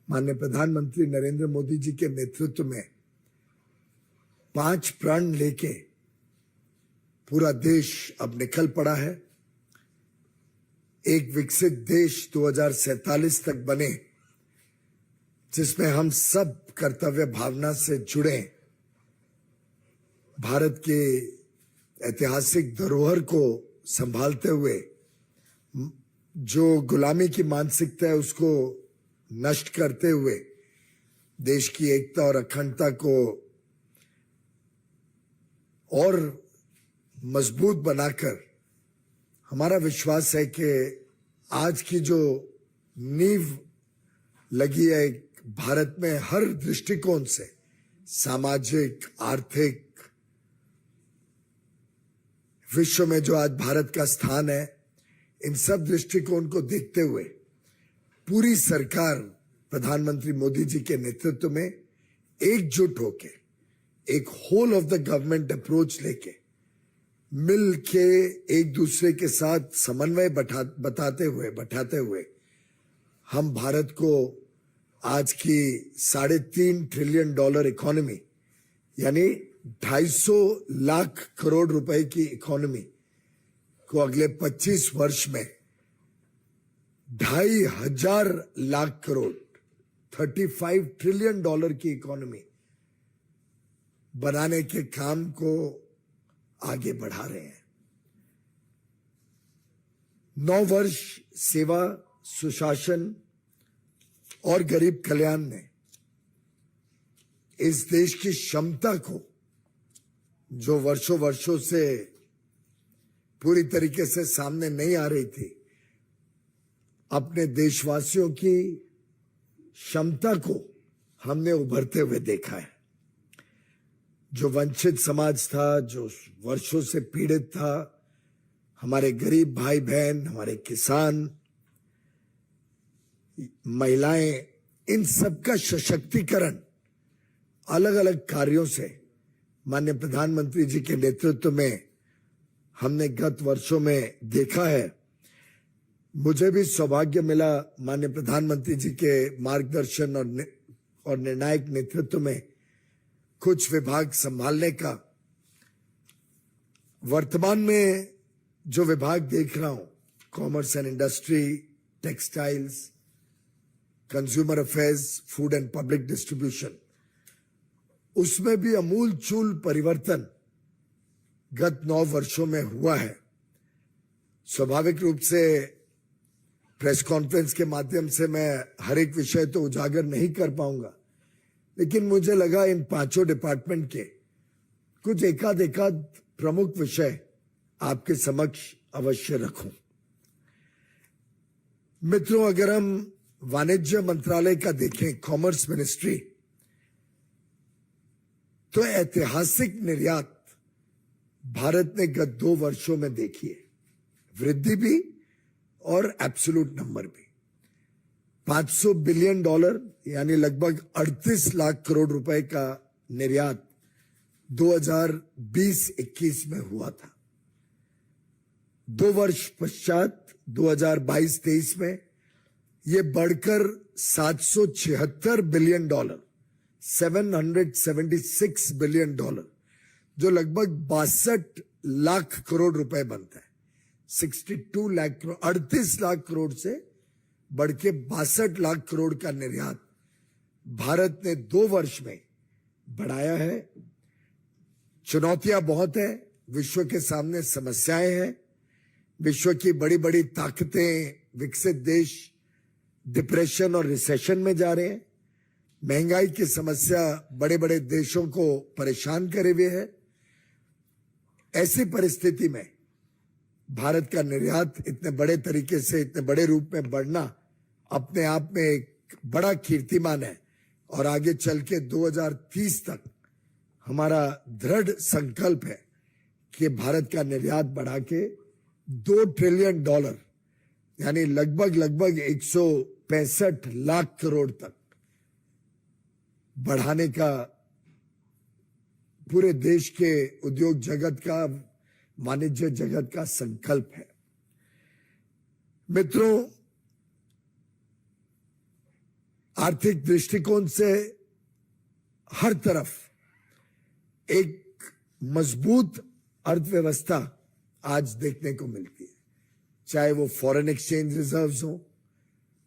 माननीय प्रधानमंत्री नरेंद्र मोदी जी के नेतृत्व में 5 प्रण लेके पूरा देश अब निकल पड़ा है। एक विकसित देश 2047 तक बने, जिसमें हम सब कर्तव्य भावना से जुड़े, भारत के ऐतिहासिक धरोहर को संभालते हुए जो गुलामी की मानसिकता है उसको नष्ट करते हुए देश की एकता और अखंडता को और मजबूत बनाकर, हमारा विश्वास है कि आज की जो नींव लगी है भारत में हर दृष्टिकोण से, सामाजिक, आर्थिक, विश्व में जो आज भारत का स्थान है, इन सब दृष्टिकोण को देखते हुए पूरी सरकार प्रधानमंत्री मोदी जी के नेतृत्व में एकजुट होके एक whole of the government approach लेके मिल के एक दूसरे के साथ समन्वय बैठाते हुए हम भारत को आज की $3.5 ट्रिलियन इकोनॉमी, यानी 250 लाख करोड़ रुपए की इकोनॉमी को अगले 25 वर्ष में 2,500 लाख करोड़, $35 ट्रिलियन की इकोनॉमी बनाने के काम को आगे बढ़ा रहे हैं। 9 वर्ष सेवा, सुशासन और गरीब कल्याण ने इस देश की क्षमता को, जो वर्षों से पूरी तरीके से सामने नहीं आ रही थी, अपने देशवासियों की क्षमता को हमने उभरते हुए देखा है। जो वंचित समाज था, जो वर्षों से पीड़ित था, हमारे गरीब भाई बहन, हमारे किसान, महिलाएं, इन सबका सशक्तिकरण अलग अलग कार्यों से माननीय प्रधानमंत्री जी के नेतृत्व में हमने गत वर्षों में देखा है। मुझे भी सौभाग्य मिला माननीय प्रधानमंत्री जी के मार्गदर्शन और निर्णायक नेतृत्व में कुछ विभाग संभालने का। वर्तमान में जो विभाग देख रहा हूं, commerce and industry, textiles, consumer affairs, food and public distribution, उसमें भी अमूलचूल परिवर्तन गत 9 वर्षों में हुआ है। स्वाभाविक रूप से प्रेस कॉन्फ्रेंस के माध्यम से मैं हर एक विषय तो उजागर नहीं कर पाऊंगा, लेकिन मुझे लगा इन 5 डिपार्टमेंट के कुछ एकाध प्रमुख विषय आपके समक्ष अवश्य रखूं। मित्रों, अगर हम वाणिज्य मंत्रालय का देखें, कॉमर्स मिनिस्ट्री, तो ऐतिहासिक निर्यात भारत ने गत 2 वर्षों में देखी है, वृद्धि भी और एब्सोल्यूट नंबर भी। $500 बिलियन यानी लगभग 38 लाख करोड़ रुपए का निर्यात 2020-21 में हुआ था। 2 वर्ष पश्चात 2022-23 में ये बढ़कर $776 बिलियन, $776 बिलियन, जो लगभग 62 लाख करोड़ रुपए बनता है। 62 लाख करोड़, 38 लाख करोड़ से बढ़ के 62 लाख करोड़ का निर्यात भारत ने 2 वर्ष में बढ़ाया है। चुनौतियां बहुत है, विश्व के सामने समस्याएं हैं, विश्व की बड़ी बड़ी ताकतें, विकसित देश डिप्रेशन और रिसेशन में जा रहे हैं, महंगाई की समस्या बड़े बड़े देशों को परेशान करे हुए है। ऐसी परिस्थिति में भारत का निर्यात इतने बड़े तरीके से, इतने बड़े रूप में बढ़ना अपने आप में एक बड़ा कीर्तिमान है। और आगे चल के 2030 तक हमारा दृढ़ संकल्प है कि भारत का निर्यात बढ़ा के $2 ट्रिलियन, यानी लगभग 165 लाख करोड़ तक बढ़ाने का पूरे देश के उद्योग जगत का, वाणिज्य जगत का संकल्प है। मित्रों, आर्थिक दृष्टिकोण से हर तरफ एक मजबूत अर्थव्यवस्था आज देखने को मिलती है, चाहे वो फॉरेन एक्सचेंज रिजर्व्स हो,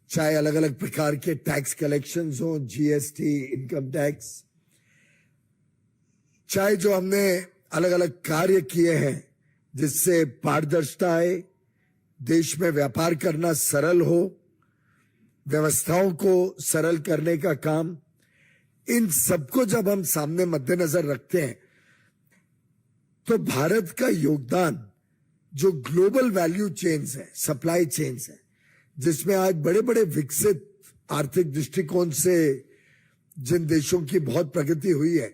चाहे अलग अलग प्रकार के टैक्स कलेक्शंस हो, जीएसटी, इनकम टैक्स, चाहे जो हमने अलग अलग कार्य किए हैं जिससे पारदर्शिता आए, देश में व्यापार करना सरल हो, व्यवस्थाओं को सरल करने का काम, इन सबको जब हम सामने मद्देनजर रखते हैं तो भारत का योगदान जो ग्लोबल वैल्यू चेन्स है, सप्लाई चेन्स है, जिसमें आज बड़े बड़े विकसित आर्थिक दृष्टिकोण से जिन देशों की बहुत प्रगति हुई है,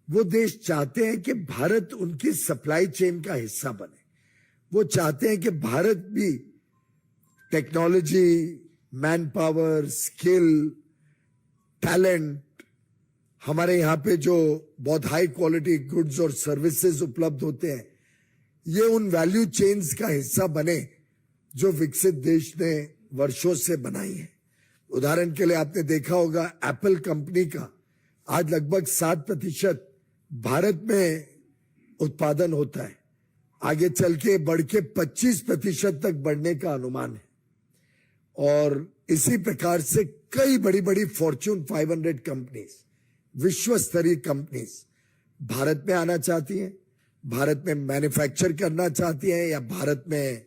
वो देश चाहते हैं कि भारत उनकी सप्लाई चेन का हिस्सा बने। वो चाहते हैं कि भारत भी technology, man power, skill, talent, हमारे यहाँ पे जो बहुत हाई क्वालिटी गुड्स और सर्विसेज उपलब्ध होते हैं, ये उन वैल्यू चेन्स का हिस्सा बने जो विकसित देश ने वर्षों से बनाई है। उदाहरण के लिए आपने देखा होगा एप्पल कंपनी का आज लगभग 7% भारत में उत्पादन होता है, आगे चल के बढ़ के 25% तक बढ़ने का अनुमान है। और इसी प्रकार से कई बड़ी बड़ी फॉर्च्यून 500 कंपनीज, विश्व स्तरीय कंपनीज भारत में आना चाहती हैं, भारत में मैन्युफैक्चर करना चाहती हैं या भारत में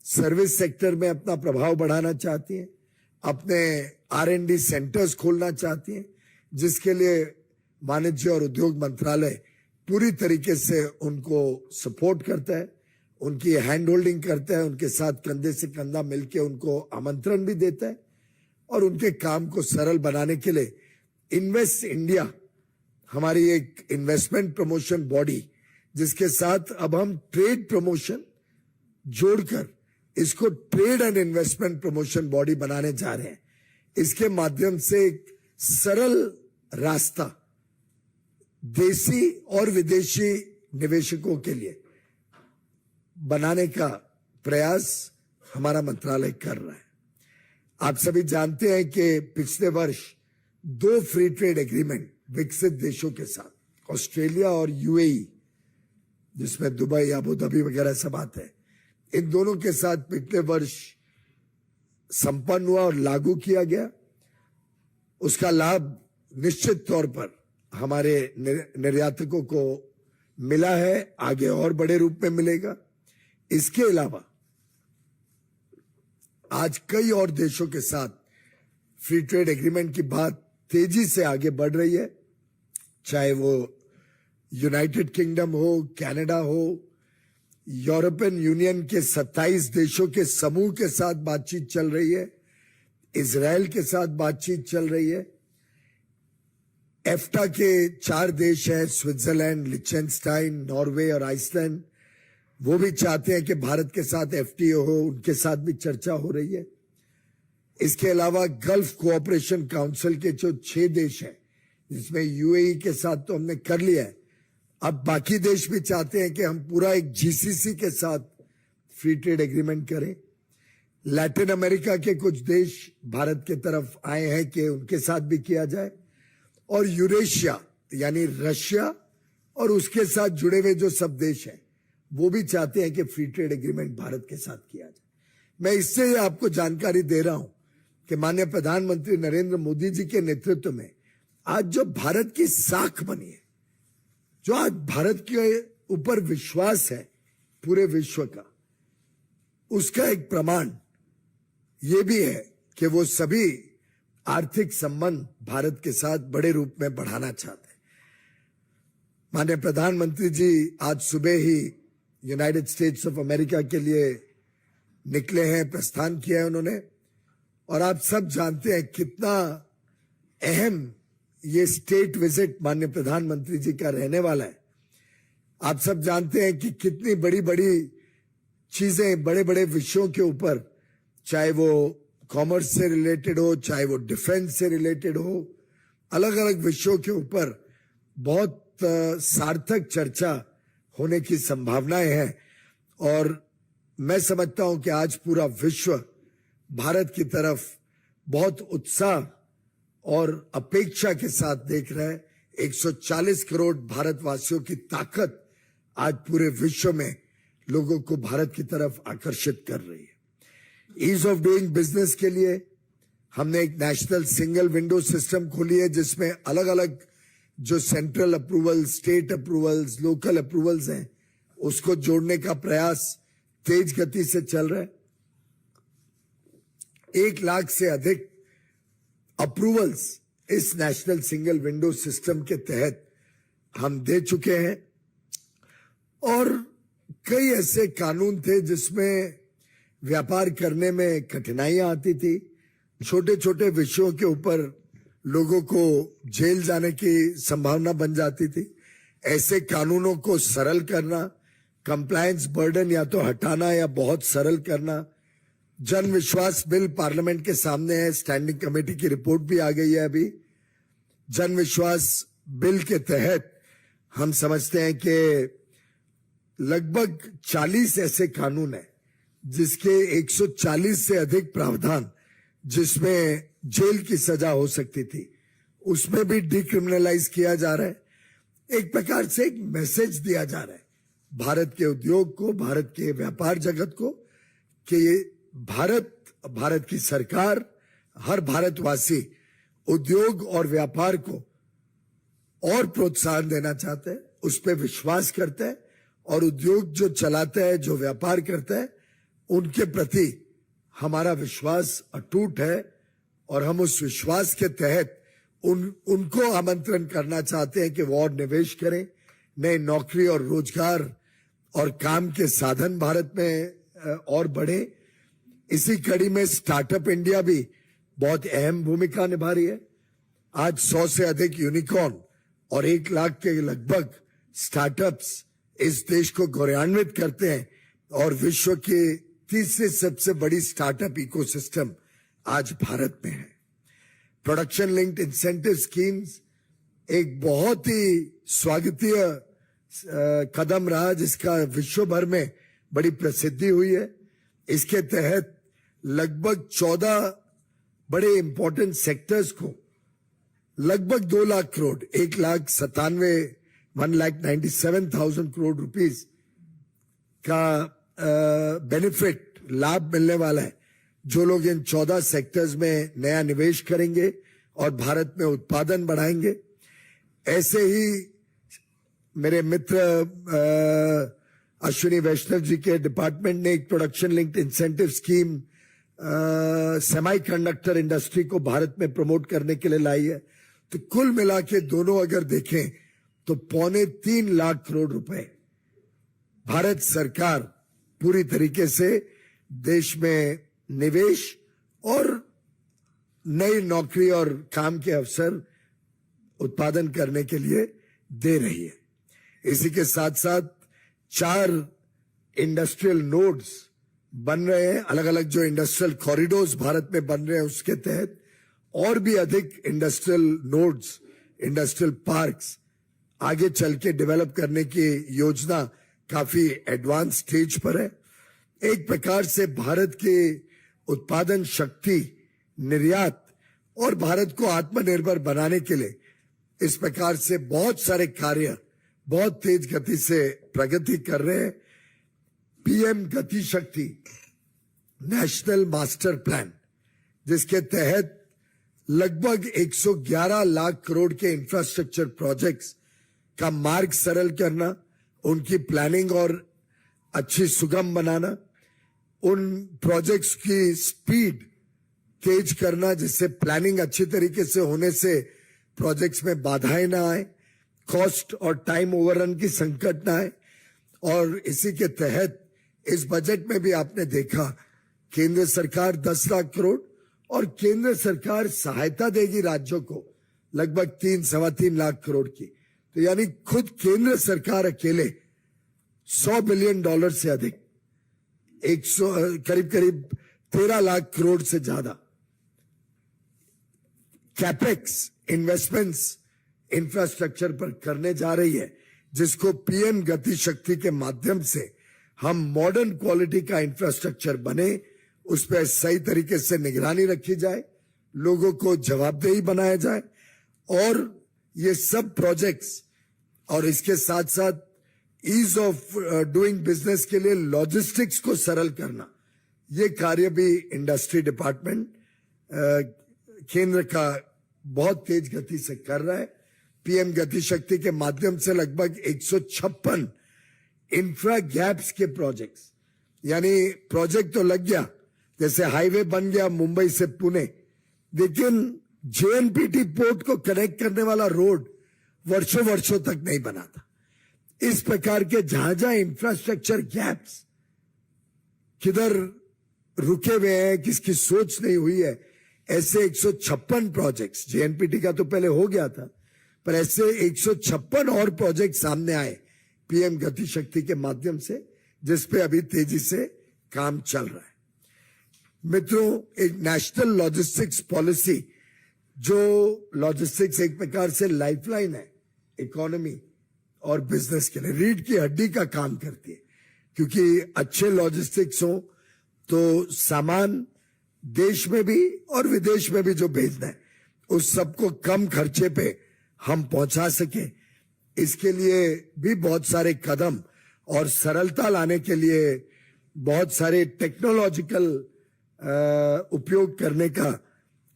सर्विस सेक्टर में अपना प्रभाव बढ़ाना चाहती हैं, अपने R&D सेंटर्स खोलना चाहती हैं, जिसके लिए वाणिज्य और उद्योग मंत्रालय पूरी तरीके से उनको सपोर्ट करता है, उनकी हैंड होल्डिंग करता है, उनके साथ कंधे से कंधा मिलकर उनको आमंत्रण भी देता है और उनके काम को सरल बनाने के लिए इन्वेस्ट इंडिया, हमारी एक इन्वेस्टमेंट प्रमोशन बॉडी, जिसके साथ अब हम ट्रेड प्रमोशन जोड़कर इसको trade and investment promotion body बनाने जा रहे हैं। इसके माध्यम से एक सरल रास्ता देसी और विदेशी निवेशकों के लिए बनाने का प्रयास हमारा मंत्रालय कर रहा है। आप सभी जानते हैं कि पिछले वर्ष 2 फ्री ट्रेड एग्रीमेंट विकसित देशों के साथ, ऑस्ट्रेलिया और यूएई, जिसमें दुबई, अबू धाबी वगैरह सब आते हैं, इन दोनों के साथ पिछले वर्ष संपन्न हुआ और लागू किया गया। उसका लाभ निश्चित तौर पर हमारे निर्यातकों को मिला है, आगे और बड़े रूप में मिलेगा। इसके अलावा आज कई और देशों के साथ फ्री ट्रेड एग्रीमेंट की बात तेजी से आगे बढ़ रही है, चाहे वो यूनाइटेड किंगडम हो, कनाडा हो, यूरोपियन यूनियन के 27 देशों के समूह के साथ बातचीत चल रही है, इजराइल के साथ बातचीत चल रही है, एफ्टा के 4 देश हैं, स्विट्जरलैंड, लिechtenstein, नॉर्वे और आइसलैंड, वो भी चाहते हैं कि भारत के साथ एफटीए हो, उनके साथ भी चर्चा हो रही है। इसके अलावा गल्फ कोऑपरेशन काउंसिल के जो 6 देश हैं, जिसमें यूएई के साथ तो हमने कर लिया है, अब बाकी देश भी चाहते हैं कि हम पूरा एक जीसीसी के साथ फ्री ट्रेड एग्रीमेंट करें। लैटिन अमेरिका के कुछ देश भारत के तरफ आए हैं कि उनके साथ भी किया जाए, और यूरेशिया यानी रशिया और उसके साथ जुड़े हुए जो सब देश हैं, वो भी चाहते हैं कि फ्री ट्रेड एग्रीमेंट भारत के साथ किया जाए। मैं इससे आपको जानकारी दे रहा हूं कि माननीय प्रधानमंत्री नरेंद्र मोदी जी के नेतृत्व में आज जो भारत की साख बनी है, जो आज भारत के ऊपर विश्वास है पूरे विश्व का, उसका एक प्रमाण ये भी है कि वो सभी आर्थिक संबंध भारत के साथ बड़े रूप में बढ़ाना चाहते हैं। माननीय प्रधानमंत्री जी आज सुबह ही यूनाइटेड स्टेट्स ऑफ अमेरिका के लिए निकले हैं, प्रस्थान किया है उन्होंने, और आप सब जानते हैं कितना अहम ये स्टेट विजिट माननीय प्रधानमंत्री जी का रहने वाला है। आप सब जानते हैं कि कितनी बड़ी बड़ी चीजें, बड़े बड़े विषयों के ऊपर, चाहे वो कॉमर्स से रिलेटेड हो, चाहे वो डिफेंस से रिलेटेड हो, अलग अलग विषयों के ऊपर बहुत सार्थक चर्चा होने की संभावनाएं हैं। और मैं समझता हूं कि आज पूरा विश्व भारत की तरफ बहुत उत्साह और अपेक्षा के साथ देख रहा है। 140 करोड़ भारतवासियों की ताकत आज पूरे विश्व में लोगों को भारत की तरफ आकर्षित कर रही है। ईज ऑफ डूइंग बिजनेस के लिए हमने एक नेशनल सिंगल विंडो सिस्टम खोली है, जिसमें अलग अलग जो central approval, state approvals, local approvals हैं, उसको जोड़ने का प्रयास तेज गति से चल रहा है। 1 लाख से अधिक अप्रूवल्स इस नेशनल सिंगल विंडो सिस्टम के तहत हम दे चुके हैं। और कई ऐसे कानून थे जिसमें व्यापार करने में कठिनाइयां आती थी। छोटे छोटे विषयों के ऊपर लोगों को जेल जाने की संभावना बन जाती थी। ऐसे कानूनों को सरल करना, कंप्लायंस बर्डन या तो हटाना या बहुत सरल करना। जन विश्वास बिल पार्लियामेंट के सामने है, स्टैंडिंग कमेटी की रिपोर्ट भी आ गई है अभी। जन विश्वास बिल के तहत हम समझते हैं कि लगभग 40 ऐसे कानून हैं जिसके 140 से अधिक प्रावधान जिसमें जेल की सजा हो सकती थी, उसमें भी डिक्रिमिनलाइज किया जा रहा है। एक प्रकार से एक मैसेज दिया जा रहा है भारत के उद्योग को, भारत के व्यापार जगत को, कि ये भारत की सरकार, हर भारतवासी उद्योग और व्यापार को और प्रोत्साहन देना चाहते हैं, उस पर विश्वास करते हैं, और उद्योग जो चलाता है, जो व्यापार करता है, उनके प्रति हमारा विश्वास अटूट है। और हम उस विश्वास के तहत उनको आमंत्रण करना चाहते हैं कि वो और निवेश करें, नए नौकरी और रोजगार और काम के साधन भारत में और बढ़े। इसी कड़ी में स्टार्टअप इंडिया भी बहुत अहम भूमिका निभा रही है। आज 100 से अधिक यूनिकॉर्न और 1 लाख के लगभग स्टार्टअप्स इस देश को गौरवान्वित करते हैं, और विश्व की तीसरी सबसे बड़ी स्टार्टअप इकोसिस्टम आज भारत में है। प्रोडक्शन लिंक्ड इंसेंटिव स्कीम्स एक बहुत ही स्वागतीय कदम रहा, जिसका विश्व भर में बड़ी प्रसिद्धि हुई है। इसके तहत लगभग 14 बड़े इंपॉर्टेंट सेक्टर्स को लगभग 2 लाख करोड़, 1,97,000 करोड़ रुपीस का बेनिफिट, लाभ मिलने वाला है, जो लोग इन 14 सेक्टर्स में नया निवेश करेंगे और भारत में उत्पादन बढ़ाएंगे। ऐसे ही मेरे मित्र अश्विनी वैष्णव जी के डिपार्टमेंट ने एक production linked incentive scheme semiconductor industry को भारत में प्रमोट करने के लिए लाई है। तो कुल मिला के दोनों अगर देखें तो 2.25 लाख करोड़ रुपए भारत सरकार पूरी तरीके से देश में निवेश और नई नौकरी और काम के अवसर उत्पादन करने के लिए दे रही है। इसी के साथ साथ 4 इंडस्ट्रियल नोड्स बन रहे हैं, अलग अलग जो इंडस्ट्रियल कॉरिडोर्स भारत में बन रहे हैं उसके तहत और भी अधिक इंडस्ट्रियल नोड्स, इंडस्ट्रियल पार्क्स आगे चल के डेवलप करने की योजना काफी एडवांस स्टेज पर है। एक प्रकार से भारत के उत्पादन शक्ति, निर्यात और भारत को आत्मनिर्भर बनाने के लिए इस प्रकार से बहुत सारे कार्य बहुत तेज गति से प्रगति कर रहे हैं। पीएम गति शक्ति नेशनल मास्टर प्लान, जिसके तहत लगभग 111 लाख करोड़ के इंफ्रास्ट्रक्चर प्रोजेक्ट्स का मार्ग सरल करना, उनकी प्लानिंग और अच्छी सुगम बनाना, उन प्रोजेक्ट्स की स्पीड तेज करना, जिससे प्लानिंग अच्छी तरीके से होने से प्रोजेक्ट्स में बाधाएं ना आए, कॉस्ट और टाइम ओवररन की संकट ना आए। और इसी के तहत इस बजट में भी आपने देखा केंद्र सरकार 10 लाख करोड़ और केंद्र सरकार सहायता देगी राज्यों को लगभग 3-3.25 लाख करोड़ की। तो यानी खुद केंद्र सरकार अकेले $100 बिलियन से अधिक, करीब 13 लाख करोड़ से ज्यादा कैपेक्स इन्वेस्टमेंट्स इंफ्रास्ट्रक्चर पर करने जा रही है, जिसको पीएम गति शक्ति के माध्यम से हम मॉडर्न क्वालिटी का इंफ्रास्ट्रक्चर बने, उस पर सही तरीके से निगरानी रखी जाए, लोगों को जवाबदेही बनाया जाए और ये सब प्रोजेक्ट्स और इसके साथ साथ ईज ऑफ डूइंग बिजनेस के लिए लॉजिस्टिक्स को सरल करना, ये कार्य भी इंडस्ट्री डिपार्टमेंट केंद्र का बहुत तेज गति से कर रहा है। पीएम गति शक्ति के माध्यम से लगभग 156 इंफ्रा गैप्स के प्रोजेक्ट्स, यानी प्रोजेक्ट तो लग गया, जैसे हाईवे बन गया मुंबई से पुणे, लेकिन जेएनपीटी पोर्ट को कनेक्ट करने वाला रोड वर्षों वर्षों तक नहीं बना था। इस प्रकार के जहां जहां इंफ्रास्ट्रक्चर गैप्स किधर रुके हुए हैं, किसकी सोच नहीं हुई है, ऐसे 156 प्रोजेक्ट्स, जेएनपीटी का तो पहले हो गया था, पर ऐसे 156 और प्रोजेक्ट सामने आए पीएम गति शक्ति के माध्यम से, जिसपे अभी तेजी से काम चल रहा है। मित्रों, एक नेशनल लॉजिस्टिक्स पॉलिसी, जो लॉजिस्टिक्स एक प्रकार से लाइफलाइन है इकोनॉमी और बिजनेस के लिए, रीढ़ की हड्डी का काम करती है, क्योंकि अच्छे लॉजिस्टिक्स हो तो सामान देश में भी और विदेश में भी जो भेजना है उस सबको कम खर्चे पे हम पहुंचा सके। इसके लिए भी बहुत सारे कदम और सरलता लाने के लिए बहुत सारे टेक्नोलॉजिकल उपयोग करने का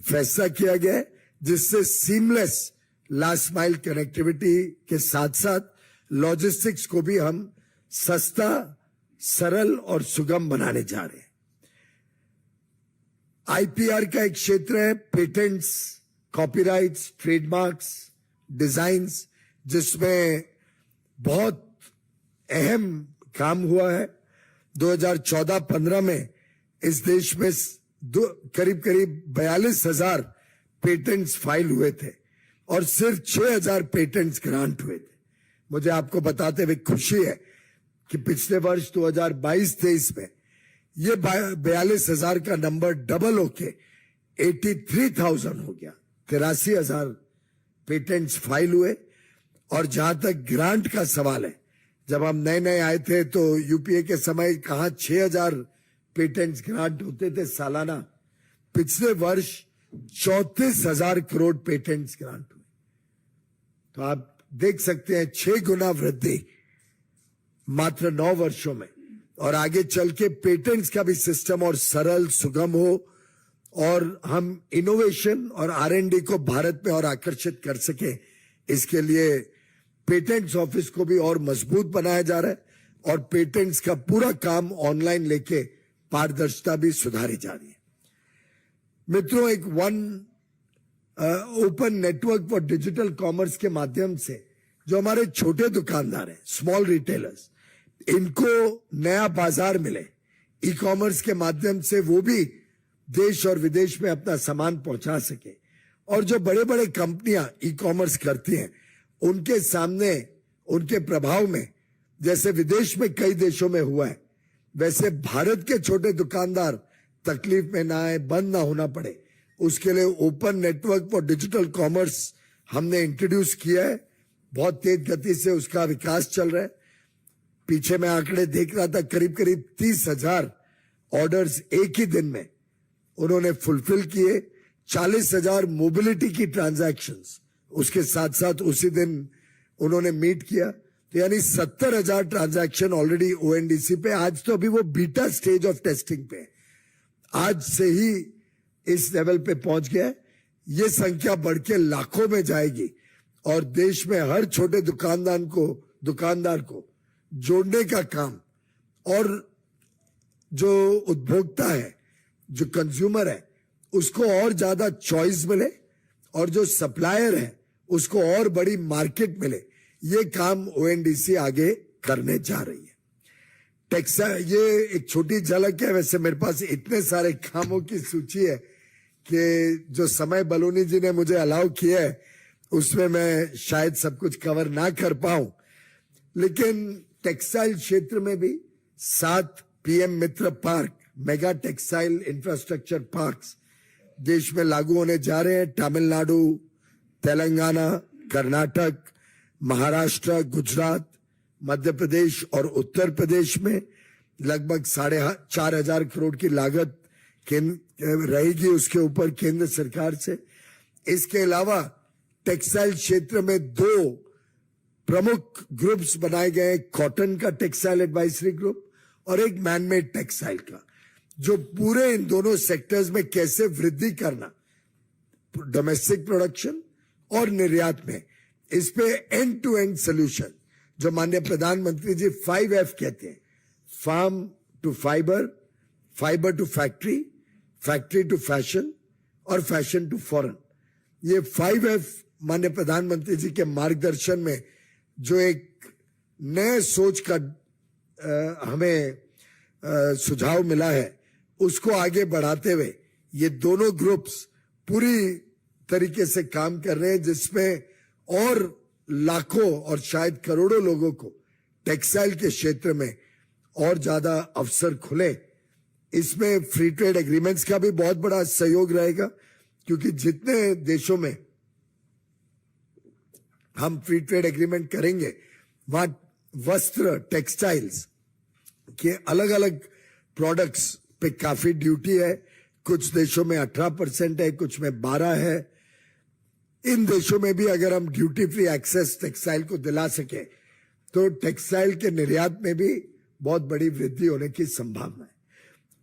फैसला किया गया है, जिससे सीमलेस लास्ट माइल कनेक्टिविटी के साथ साथ लॉजिस्टिक्स को भी हम सस्ता, सरल और सुगम बनाने जा रहे हैं। आईपीआर का एक क्षेत्र है पेटेंट्स, कॉपीराइट्स, ट्रेडमार्क्स, डिजाइन्स, जिसमें बहुत अहम काम हुआ है। 2014-15 में इस देश में करीब 42,000 पेटेंट्स फाइल हुए थे और सिर्फ 6,000 पेटेंट्स ग्रांट हुए थे। मुझे आपको बताते हुए खुशी है कि पिछले वर्ष 2022-23 में ये 42,000 का नंबर डबल होके 83,000 हो गया। 83,000 पेटेंट्स फाइल हुए। और जहां तक ग्रांट का सवाल है, जब हम नए नए आए थे तो यूपीए के समय कहां 6,000 पेटेंट्स ग्रांट होते थे सालाना, पिछले वर्ष 34,000 करोड़ पेटेंट्स ग्रांट हुए। तो आप देख सकते हैं 6 गुना वृद्धि मात्र 9 वर्षों में। और आगे चल के पेटेंट्स का भी सिस्टम और सरल, सुगम हो और हम इनोवेशन और आरएनडी को भारत में और आकर्षित कर सके, इसके लिए पेटेंट्स ऑफिस को भी और मजबूत बनाया जा रहा है और पेटेंट्स का पूरा काम ऑनलाइन लेके पारदर्शिता भी सुधारी जा रही है। मित्रों, एक open network for digital commerce के माध्यम से जो हमारे छोटे दुकानदार हैं, स्मॉल रिटेलर्स, इनको नया बाजार मिले, ई कॉमर्स के माध्यम से वो भी देश और विदेश में अपना सामान पहुंचा सके। और जो बड़े बड़े कंपनियां ई कॉमर्स करती हैं, उनके सामने, उनके प्रभाव में, जैसे विदेश में कई देशों में हुआ है, वैसे भारत के छोटे दुकानदार तकलीफ में ना आए, बंद ना होना पड़े, उसके लिए open network for digital commerce हमने इंट्रोड्यूस किया है। बहुत तेज गति से उसका विकास चल रहा है। पीछे मैं आंकड़े देख रहा था, करीब करीब 30,000 ऑर्डर्स एक ही दिन में उन्होंने फुलफिल किए। 40,000 मोबिलिटी की ट्रांजैक्शंस उसके साथ साथ उसी दिन उन्होंने मीट किया। तो यानी 70,000 ट्रांजैक्शन ऑलरेडी ओएनडीसी पे। आज तो अभी वो बीटा स्टेज ऑफ टेस्टिंग पे है, आज से ही इस लेवल पे पहुंच गया। ये संख्या बढ़ के लाखों में जाएगी और देश में हर छोटे दुकानदार को जोड़ने का काम, और जो उपभोक्ता है, जो कंज्यूमर है, उसको और ज्यादा चॉइस मिले और जो सप्लायर है उसको और बड़ी मार्केट मिले, ये काम ओएनडीसी आगे करने जा रही है। ये एक छोटी झलक है, वैसे मेरे पास इतने सारे कामों की सूची है कि जो समय बलूनी जी ने मुझे अलाउ किया है उसमें मैं शायद सब कुछ कवर ना कर पाऊं। लेकिन टेक्सटाइल क्षेत्र में भी 7 PM Mitra park, mega textile infrastructure parks देश में लागू होने जा रहे हैं। तमिलनाडु, तेलंगाना, कर्नाटक, महाराष्ट्र, गुजरात, मध्य प्रदेश और उत्तर प्रदेश में लगभग 4,500 करोड़ की लागत रहेगी उसके ऊपर केंद्र सरकार से। इसके अलावा टेक्सटाइल क्षेत्र में 2 प्रमुख ग्रुप्स बनाए गए, कॉटन का टेक्सटाइल एडवाइजरी ग्रुप और एक मैनमेड टेक्सटाइल का, जो पूरे इन दोनों सेक्टर्स में कैसे वृद्धि करना, डोमेस्टिक प्रोडक्शन और निर्यात में, इस पे एंड टू एंड सोल्यूशन, जो माननीय प्रधानमंत्री जी 5F कहते हैं, farm to fibre, fibre to factory, factory to fashion और फैशन टू फॉरेन। ये 5F माननीय प्रधानमंत्री जी के मार्गदर्शन में जो एक नए सोच का हमें सुझाव मिला है, उसको आगे बढ़ाते हुए ये दोनों ग्रुप्स पूरी तरीके से काम कर रहे हैं, जिसमें और लाखों और शायद करोड़ों लोगों को टेक्सटाइल के क्षेत्र में और ज्यादा अवसर खुले। इसमें फ्री ट्रेड एग्रीमेंट्स का भी बहुत बड़ा सहयोग रहेगा, क्योंकि जितने देशों में हम फ्री ट्रेड एग्रीमेंट करेंगे, वहां वस्त्र, टेक्सटाइल्स के अलग अलग प्रोडक्ट्स पे काफी ड्यूटी है। कुछ देशों में 18% है, कुछ में 12 है। इन देशों में भी अगर हम ड्यूटी फ्री एक्सेस टेक्सटाइल को दिला सके, तो टेक्सटाइल के निर्यात में भी बहुत बड़ी वृद्धि होने की संभावना है।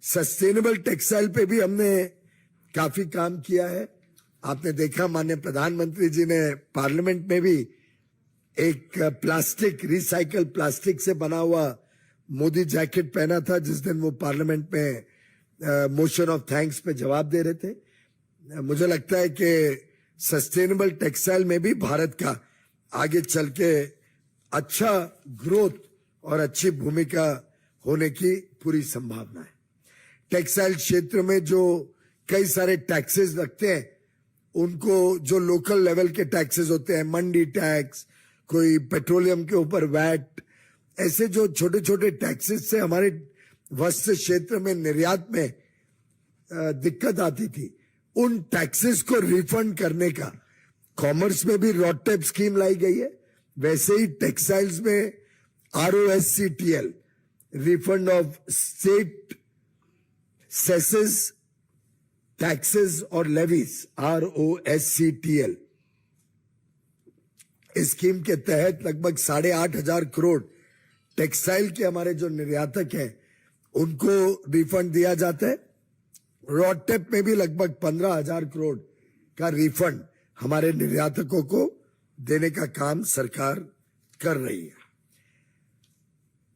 सस्टेनेबल टेक्सटाइल पे भी हमने काफी काम किया है। आपने देखा माननीय प्रधानमंत्री जी ने पार्लियामेंट में भी एक प्लास्टिक, रिसाइकल प्लास्टिक से बना हुआ मोदी जैकेट पहना था, जिस दिन वो पार्लियामेंट में मोशन ऑफ थैंक्स पे जवाब दे रहे थे। मुझे लगता है कि सस्टेनेबल टेक्सटाइल में भी भारत का आगे चल के अच्छा ग्रोथ और अच्छी भूमिका होने की पूरी संभावना है। टेक्सटाइल क्षेत्र में जो कई सारे टैक्सेस लगते हैं, उनको जो लोकल लेवल के टैक्सेस होते हैं, मंडी टैक्स, कोई पेट्रोलियम के ऊपर वैट, ऐसे जो छोटे छोटे टैक्सेस से हमारे वस्त्र क्षेत्र में निर्यात में दिक्कत आती थी, उन टैक्सेस को रिफंड करने का कॉमर्स में भी रॉडटेप स्कीम लाई गई है। वैसे ही टेक्सटाइल्स में ROSCTL, refund of state सेसेस, taxes और लेवीज, ROSCTL, इस स्कीम के तहत लगभग 8,500 करोड़ टेक्सटाइल के हमारे जो निर्यातक हैं उनको रिफंड दिया जाता है। रॉडटेप में भी लगभग 15,000 करोड़ का रिफंड हमारे निर्यातकों को देने का काम सरकार कर रही है।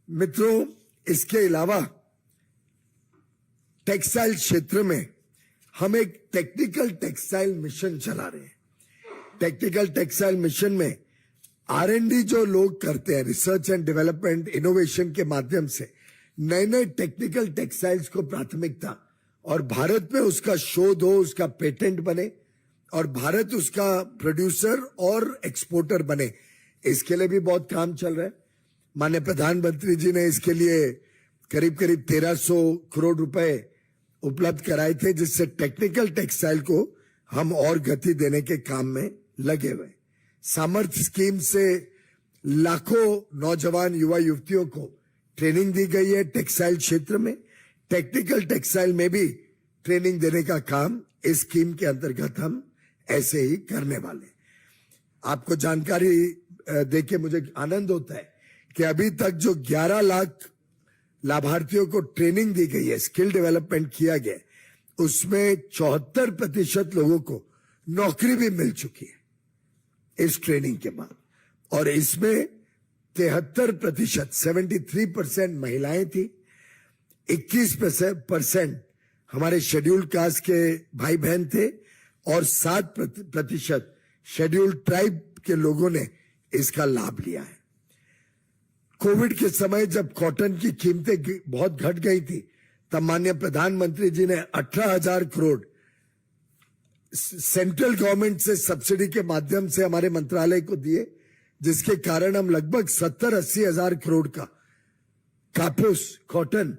मित्रों, इसके अलावा टेक्सटाइल क्षेत्र में हम एक टेक्निकल टेक्सटाइल मिशन चला रहे हैं। टेक्निकल टेक्सटाइल मिशन में R&D जो लोग करते हैं, रिसर्च एंड डेवलपमेंट, इनोवेशन के माध्यम से नए नए टेक्निकल टेक्सटाइल्स को प्राथमिकता, और भारत में उसका शोध हो, उसका पेटेंट बने और भारत उसका प्रोड्यूसर और एक्सपोर्टर बने, इसके लिए भी बहुत काम चल रहा है। माननीय प्रधानमंत्री जी ने इसके लिए करीब करीब 1,300 करोड़ रुपए उपलब्ध कराए थे, जिससे टेक्निकल टेक्सटाइल को हम और गति देने के काम में लगे हुए। सामर्थ्य स्कीम से लाखों नौजवान युवा युवतियों को ट्रेनिंग दी गई है टेक्सटाइल क्षेत्र में। टेक्निकल टेक्सटाइल में भी ट्रेनिंग देने का काम इस स्कीम के अंतर्गत हम ऐसे ही करने वाले। आपको जानकारी देके मुझे आनंद होता है कि अभी तक जो 11 लाख लाभार्थियों को ट्रेनिंग दी गई है, स्किल डेवलपमेंट किया गया, उसमें 74% लोगों को नौकरी भी मिल चुकी है इस ट्रेनिंग के बाद, और इसमें 73%, 73% महिलाएं थी, 21% हमारे शेड्यूल्ड कास्ट के भाई बहन थे और 7% शेड्यूल्ड ट्राइब के लोगों ने इसका लाभ लिया है। कोविड के समय जब कॉटन की कीमतें बहुत घट गई थी, तब माननीय प्रधानमंत्री जी ने 18,000 करोड़ सेंट्रल गवर्नमेंट से सब्सिडी के माध्यम से हमारे मंत्रालय को दिए, जिसके कारण हम लगभग 70-80 हजार करोड़ का कापूस, कॉटन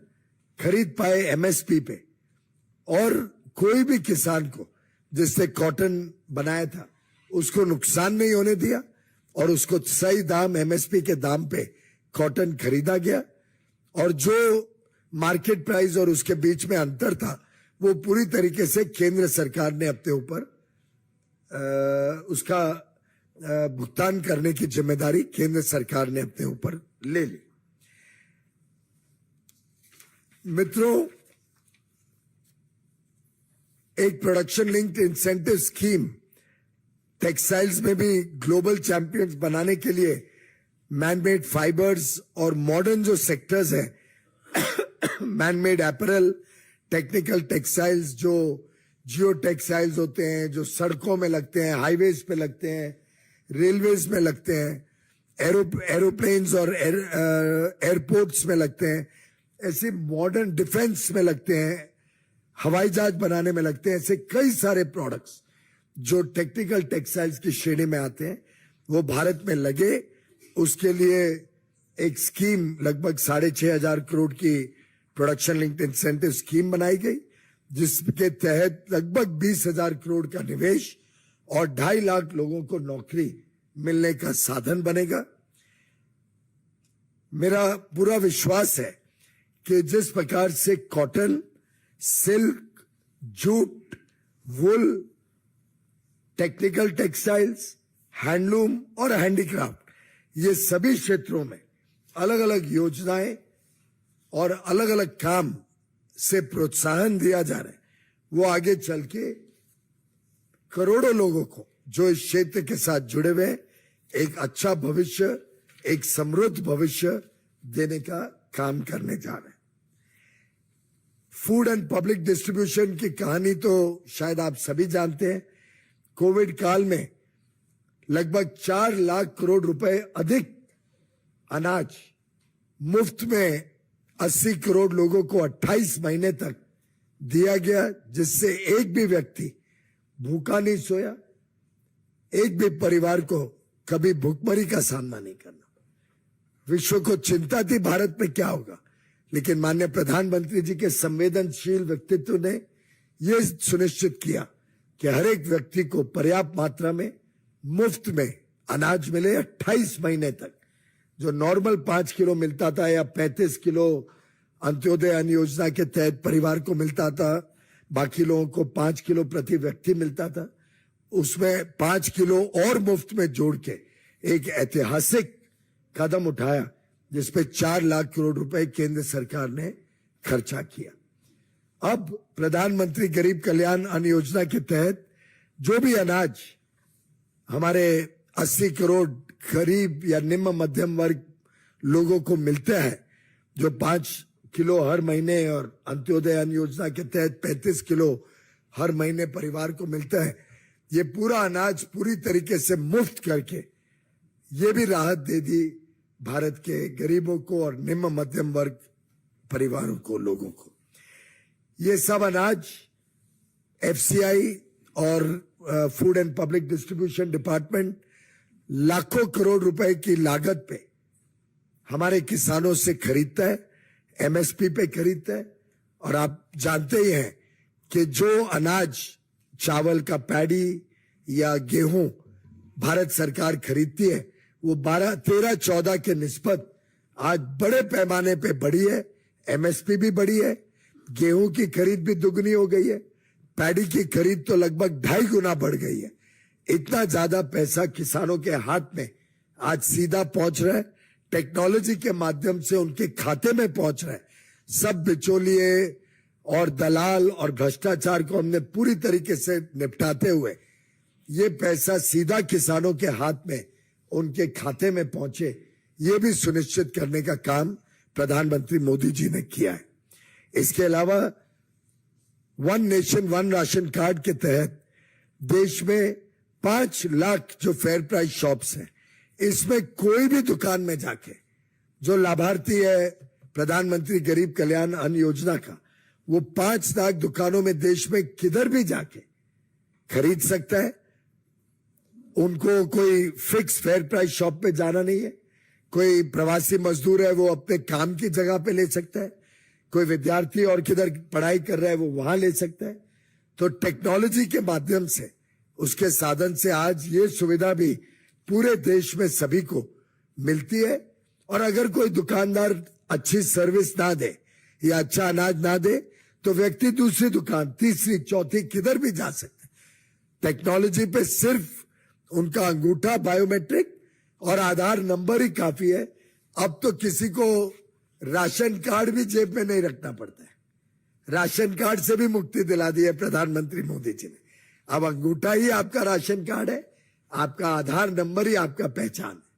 खरीद पाए MSP पे, और कोई भी किसान को जिससे कॉटन बनाया था उसको नुकसान नहीं होने दिया, और उसको सही दाम, MSP के दाम पे कॉटन खरीदा गया, और जो मार्केट प्राइस और उसके बीच में अंतर था वो पूरी तरीके से केंद्र सरकार ने अपने ऊपर उसका भुगतान करने की जिम्मेदारी केंद्र सरकार ने अपने ऊपर ले ली। मित्रों, एक production linked incentive scheme textiles में भी ग्लोबल चैंपियंस बनाने के लिए मैनमेड फाइबर्स और मॉडर्न जो सेक्टर्स हैं मैनमेड एपरल, टेक्निकल टेक्सटाइल्स, जो जियो टेक्सटाइल्स होते हैं, जो सड़कों में लगते हैं, हाईवेज पे लगते हैं, रेलवेज में लगते हैं, एरोप्लेन्स और एयरपोर्ट्स में लगते हैं, ऐसे मॉडर्न डिफेंस में लगते हैं, हवाई जहाज बनाने में लगते हैं, ऐसे कई सारे प्रोडक्ट्स जो टेक्निकल टेक्सटाइल्स की श्रेणी में आते हैं वो भारत में लगे। उसके लिए एक स्कीम लगभग 6,500 करोड़ की प्रोडक्शन लिंक्ड इंसेंटिव स्कीम बनाई गई, जिसके तहत लगभग 20,000 करोड़ का निवेश और 2.5 लाख लोगों को नौकरी मिलने का साधन बनेगा। मेरा पूरा विश्वास है कि जिस प्रकार से कॉटन, सिल्क, जूट, वुल, टेक्निकल टेक्सटाइल्स, हैंडलूम और हैंडीक्राफ्ट, ये सभी क्षेत्रों में अलग अलग योजनाएं और अलग अलग काम से प्रोत्साहन दिया जा रहा है, वो आगे चल के करोड़ों लोगों को जो इस क्षेत्र के साथ जुड़े हुए एक अच्छा भविष्य, एक समृद्ध भविष्य देने का काम करने जा रहे हैं। फूड एंड पब्लिक डिस्ट्रीब्यूशन की कहानी तो शायद आप सभी जानते हैं। कोविड काल में लगभग 4 लाख करोड़ रुपए अधिक अनाज मुफ्त में 80 करोड़ लोगों को 28 महीने तक दिया गया, जिससे एक भी व्यक्ति भूखा नहीं सोया, एक भी परिवार को कभी भूखमरी का सामना नहीं करना। विश्व को चिंता थी भारत में क्या होगा, लेकिन माननीय प्रधानमंत्री जी के संवेदनशील व्यक्तित्व ने यह सुनिश्चित किया कि हर एक व्यक्ति को पर्याप्त मात्रा में मुफ्त में अनाज मिले 28 महीने तक। जो नॉर्मल 5 किलो मिलता था या 35 किलो अंत्योदय अन्न योजना के तहत परिवार को मिलता था, बाकी लोगों को 5 किलो प्रति व्यक्ति मिलता था, उसमें 5 किलो और मुफ्त में जोड़ के एक ऐतिहासिक कदम उठाया, जिसपे 4 लाख करोड़ रुपए केंद्र सरकार ने खर्चा किया। अब प्रधानमंत्री गरीब कल्याण अन्न योजना के तहत जो भी अनाज हमारे 80 करोड़ गरीब या निम्न मध्यम वर्ग लोगों को मिलता है, जो 5 किलो हर महीने और अंत्योदय अन्न योजना के तहत 35 किलो हर महीने परिवार को मिलता है, ये पूरा अनाज पूरी तरीके से मुफ्त करके ये भी राहत दे दी भारत के गरीबों को और निम्न मध्यम वर्ग परिवारों को, लोगों को। ये सब अनाज एफसीआई और food and public distribution department लाखों करोड़ रुपए की लागत पे हमारे किसानों से खरीदता है, एमएसपी पे खरीदता है। और आप जानते ही हैं कि जो अनाज, चावल का पैडी या गेहूं भारत सरकार खरीदती है, वो 12, 13, 14 के निस्बत आज बड़े पैमाने पे बढ़ी है। एमएसपी भी बढ़ी है, गेहूं की खरीद भी दुगनी हो गई है, पैडी की खरीद तो लगभग 2.5 गुना बढ़ गई है। इतना ज्यादा पैसा किसानों के हाथ में आज सीधा पहुंच रहा है, टेक्नोलॉजी के माध्यम से उनके खाते में पहुंच रहा है। सब बिचौलिए और दलाल और भ्रष्टाचार को हमने पूरी तरीके से निपटाते हुए ये पैसा सीधा किसानों के हाथ में, उनके खाते में पहुंचे, ये भी सुनिश्चित करने का काम प्रधानमंत्री मोदी जी ने किया है। इसके अलावा one nation one ration card के तहत देश में 5 लाख जो फेयर प्राइस शॉप्स हैं, इसमें कोई भी दुकान में जाके जो लाभार्थी है प्रधानमंत्री गरीब कल्याण अन्न योजना का, वो 5 लाख दुकानों में देश में किधर भी जाके खरीद सकता है। उनको कोई फिक्स फेयर प्राइस शॉप पे जाना नहीं है। कोई प्रवासी मजदूर है वो अपने काम की जगह पे ले सकता है, कोई विद्यार्थी और किधर पढ़ाई कर रहा है वो वहां ले सकता है। तो टेक्नोलॉजी के माध्यम से, उसके साधन से आज ये सुविधा भी पूरे देश में सभी को मिलती है। और अगर कोई दुकानदार अच्छी सर्विस ना दे या अच्छा अनाज ना दे, तो व्यक्ति दूसरी दुकान, तीसरी, चौथी, किधर भी जा सकते हैं। टेक्नोलॉजी पे सिर्फ उनका अंगूठा बायोमेट्रिक और आधार नंबर ही काफी है। अब तो किसी को राशन कार्ड भी जेब में नहीं रखना पड़ता है। राशन कार्ड से भी मुक्ति दिला दी है प्रधानमंत्री मोदी जी ने। अब अंगूठा ही आपका राशन कार्ड है, आपका आधार नंबर ही आपका पहचान है।